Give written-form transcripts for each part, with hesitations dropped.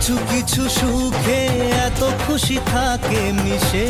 কিছু কিছু সুখে এত খুশি থাকে মিশে।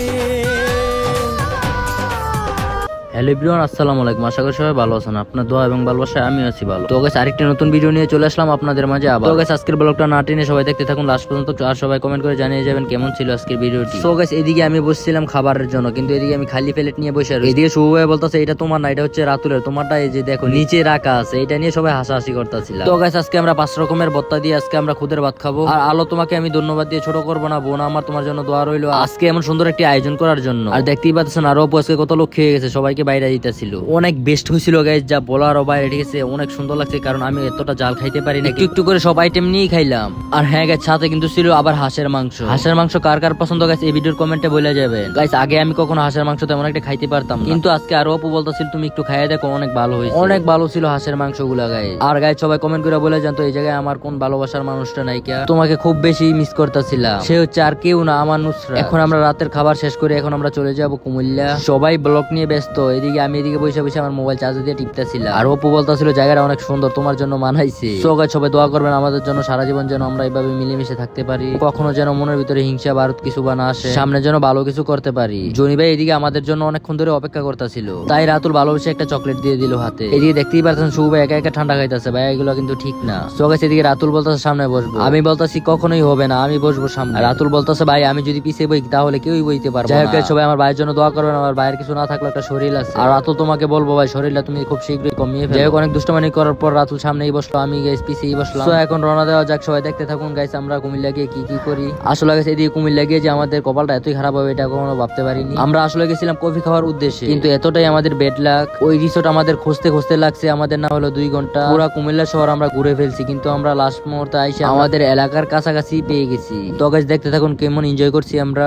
হ্যালো এভরিওয়ান, আসসালামু আলাইকুম। আশা করি সবাই ভালো আছেন। আপনার দোয়া এবং ভালোবাসায় আমি আছি ভালো। তো গাইস, আরেকটা নতুন ভিডিও নিয়ে চলে আসলাম আপনাদের মাঝে আবার। তো গাইস, আজকের ব্লগটা না টেনে সবাই দেখতে থাকুন লাস্ট পর্যন্ত, আর সবাই কমেন্ট করে জানিয়ে যাবেন কেমন ছিল আজকের ভিডিওটি। তো গাইস, এদিকে আমি বসছিলাম খাবারের জন্য, কিন্তু এদিকে আমি খালি প্লেট নিয়ে বসে রয়েছি। এদিকে শুভ ভাই বলতেছে এটা তোমার না, এটা হচ্ছে রাতুলের, তোমারটা এই যে দেখো নিচে রাখা আছে। এটা নিয়ে সবাই হাসাহাসি করতেছিল। তো গাইস, আজকে আমরা 5 রকমের ভর্তা দিয়ে আজকে আমরা খুদের ভাত খাবো। আর আলো, তোমাকে আমি ধন্যবাদ দিয়ে ছোট করবো না, বোন আমার তোমার জন্য দোয়া রইলো আজকে এমন সুন্দর একটি আয়োজন করার জন্য। আর দেখতেই পাচ্ছেন আরো আজকে কত লোক খেয়ে গেছে, সবাইকে বাইরে দিতেছিল। অনেক বেস্ট হয়েছিল গাইস, যা বলার বাইরে, ঠিক আছে, অনেক সুন্দর লাগছে। কারণ আমি এতটা জাল খাইতে পারি না, একটু করে সব আইটেম নিয়েই খাইলাম। আর হ্যাঁ গাইস, সাথে কিন্তু ছিল আবার হাঁসের মাংস। হাঁসের মাংস কার কার পছন্দ গাইস এই ভিডিওর কমেন্টে বলে যাবেন। গাইস, আগে আমি কখনো হাঁসের মাংস তেমন একটা খাইতে পারতাম না, কিন্তু আজকে আরো আপু বলতেছিল তুমি একটু খাইয়ে দেখো, অনেক ভালো হয়েছে, অনেক ভালো ছিল হাঁসের মাংস গুলা গাইস। আর গাইস, সবাই কমেন্ট করে বলে জানতো এই জায়গায় আমার কোন ভালোবাসার মানুষটা নাইকা তোমাকে খুব বেশি মিস করতেছিলাম। সে হচ্ছে আর কেউ না, আমার নুসরাত। এখন আমরা রাতের খাবার শেষ করে এখন আমরা চলে যাব কুমিল্লা। সবাই ব্লগ নিয়ে ব্যস্ত, এদিকে আমি এদিকে বসে বসে আমার মোবাইল চার্জ দিয়ে টিপতেছিলাম। আর অপু বলতেছিল জায়গাটা অনেক সুন্দর, তোমার জন্য মানাইছে। সো গাইস, সবাই দোয়া করবেন আমাদের জন্য, সারা জীবন যেন আমরা এইভাবে মিলেমিশে থাকতে পারি, কখনো যেন মনের ভিতরে হিংসা বারুদ কিছু বা না আসে, সামনে যেন ভালো কিছু করতে পারি। জনি ভাই এদিকে আমাদের জন্য অনেকক্ষণ ধরে অপেক্ষা করতেছিল, তাই রাতুল ভালোবেসে একটা চকলেট দিয়ে দিল হাতে। এদিকে দেখতেই পাচ্ছেন শুভ ভাই একা একা ঠান্ডা খাইতেছে, ভাই এগুলো কিন্তু ঠিক না। সো গাইস, এদিকে রাতুল বলতেছে সামনে বসবো, আমি বলতেছি কখনোই হবে না, আমি বসবো সামনে। রাতুল বলতেছে ভাই আমি যদি পিছিয়ে বই তাহলে কেউই বইতে পারবে না। যাই হোক, সবাই আমার ভাইয়ের জন্য দোয়া করবেন, আমার ভাইয়ের কিছু না থাকলে একটা শরীর আছে। আর রাতুল তোমাকে বলবো ভাই, শরীরটা তুমি খুব শীঘ্রই কমিয়ে ফেলো। যাই হোক, অনেক দুষ্টমানি করার পর রাতুল সামনেই বসলো, আমি গাইস পিছিয়ে বসলাম। তো এখন রওনা দেওয়া যাক, সবাই দেখতে থাকুন গাইস আমরা কুমিল্লা গিয়ে কি কি করি। আসলে গাইস, এদিকে কুমিল্লা গিয়ে যে আমাদের কপালটা এতই খারাপ হবে এটা কখনো ভাবতে পারিনি। আমরা আসলে গেছিলাম কফি খাওয়ার উদ্দেশ্যে, কিন্তু এতটাই আমাদের বেড লাক, ওই রিসোর্ট আমাদের খুঁজতে খুঁজতে লাগছে আমাদের না হলো 2 ঘন্টা। পুরা কুমিল্লা শহর আমরা ঘুরে ফেলছি, কিন্তু আমরা লাস্ট মুহূর্তে আইসা আমাদের এলাকার কাছাকাছি পেয়ে গেছি। তো গাইস, দেখতে থাকুন কেমন এনজয় করছি আমরা।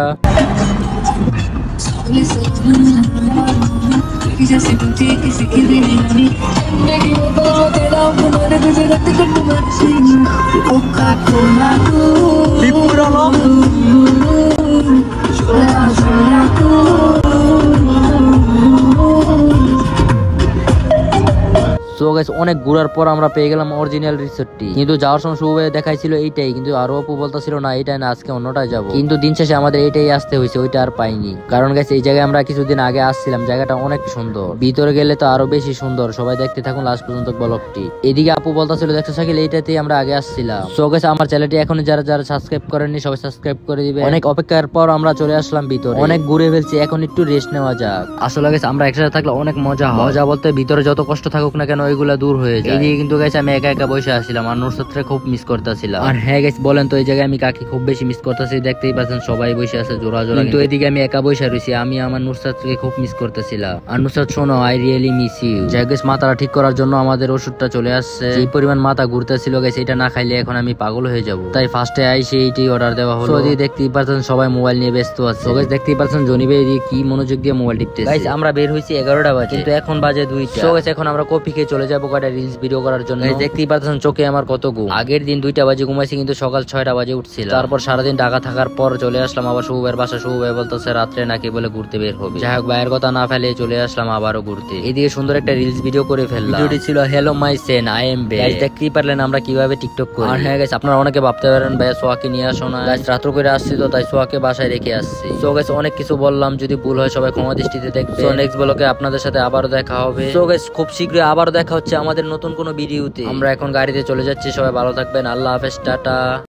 সো গাইস, অনেক ঘোরার পর আমরা পেয়ে গেলাম অরিজিনাল রিসোর্টটি, কিন্তু যাওয়ার সময় শুভ দেখাইছিল এইটাই, কিন্তু আরো আপু বলতেছিল না এইটাই না, আজকে অন্যটাই যাব। কিন্তু দিন শেষে আমাদের এইটাই আসতে হয়েছে, ওইটা আর পাইনি। কারণ গাইস, এই জায়গায় আমরা কিছুদিন আগে আসছিলাম, জায়গাটা অনেক সুন্দর, ভিতরে গেলে তো আরো বেশি সুন্দর। সবাই দেখতে থাকুন লাস্ট পর্যন্ত ব্লগটি। এদিকে আপু বলতেছিল দেখতে সাইকেল এইটাতেই আমরা আগে আসছিলাম। সো গাইস, আমার চ্যানেলটি এখন যারা যারা সাবস্ক্রাইব করেননি সবাই সাবস্ক্রাইব করে দিবেন। অনেক অপেক্ষার পর আমরা চলে আসলাম ভিতরে, অনেক ঘুরে ফেলছি, এখন একটু রেস্ট নেওয়া যাক। আসলে গাইস, আমরা একসাথে থাকলে অনেক মজা হয়। মজা বলতে ভিতরে যত কষ্ট থাকুক না কেন ওইগুলা দূর হয়ে যায়। এইদিকে কিন্তু গাইস আমি একা একা বসে আসছিলাম, আর নুসরাতকে খুব মিস করতেছিলাম। আর হ্যাঁ গাইস, বলেন তো এই জায়গায় আমি কাকে খুব বেশি মিস করতেছি? দেখতেই পাচ্ছেন সবাই বসে আছে জোড়া জোড়া, কিন্তু এদিকে আমি একা বসে রয়েছি। আমি আমার নুসরাতকে খুব মিস করতেছিলাম। আর নুসরাত শোনো, আই রিয়েলি মিস ইউ। যাই গাইস, মাথাটা ঠিক করার জন্য আমাদের ওষুধটা চলে আসছে। এই পরিমাণ মাথা ঘুরতেছিল গাইস, এটা না খাইলে এখন আমি পাগল হয়ে যাব। তাই ফার্স্টে আইসে এইটাই অর্ডার দেওয়া হলো। তো দেখতেই পাচ্ছেন সবাই মোবাইল নিয়ে ব্যস্ত আছে। তো গাইস, দেখতেই পাচ্ছেন জনি ভাই কি মনোযোগ দিয়ে মোবাইল টিপতেছে। গাইস, আমরা বের হইছি 11টা বাজে, কিন্তু এখন বাজে 2টা। তো গাইস, এখন আমরা কফি খেয়ে চলে যাবো কয়টা রিলস ভিডিও করার জন্য। দেখতেই পাচ্ছেন চোখে আমার কত ঘুম। আগের দিন 2টা বাজে ঘুমাইছি, কিন্তু সকাল 6টা বাজে উঠছিলাম। তারপর সারাদিন ঢাকা থাকার পর চলে আসলাম আবার শুভের বাসা। শুভ ভাই বলতেছে রাত্রে নাকি বলে ঘুরতে বের হবে। যাই হোক, ভাইয়ের কথা না ফেলে চলে আসলাম আবারও ঘুরতে। এদিকে সুন্দর একটা রিলস ভিডিও করে ফেললাম। ভিডিওটি ছিল hello my Sen I am বে। গাইস, দেখতেই পারলেন আমরা কিভাবে টিকটক করি। আর হ্যাঁ গাইস, আপনারা অনেকে ভাবতে পারেন ভাই সোয়াকে নিয়ে আসো না। গাইস, রাত্র করে আসছি তো তাই সোয়াকে বাসায় রেখে আসছি। সো গাইস, অনেক কিছু বললাম, যদি ভুল হয় সবাই ক্ষমা দৃষ্টিতে দেখবেন। সো নেক্সট ব্লগে আপনাদের সাথে আবারও দেখা হবে। সো গাইস, খুব শীঘ্রই আবারও দেখা হচ্ছে আমাদের নতুন কোনো ভিডিওতে। আমরা এখন গাড়িতে চলে যাচ্ছি, সবাই ভালো থাকবেন, আল্লাহ হাফেজ, টাটা।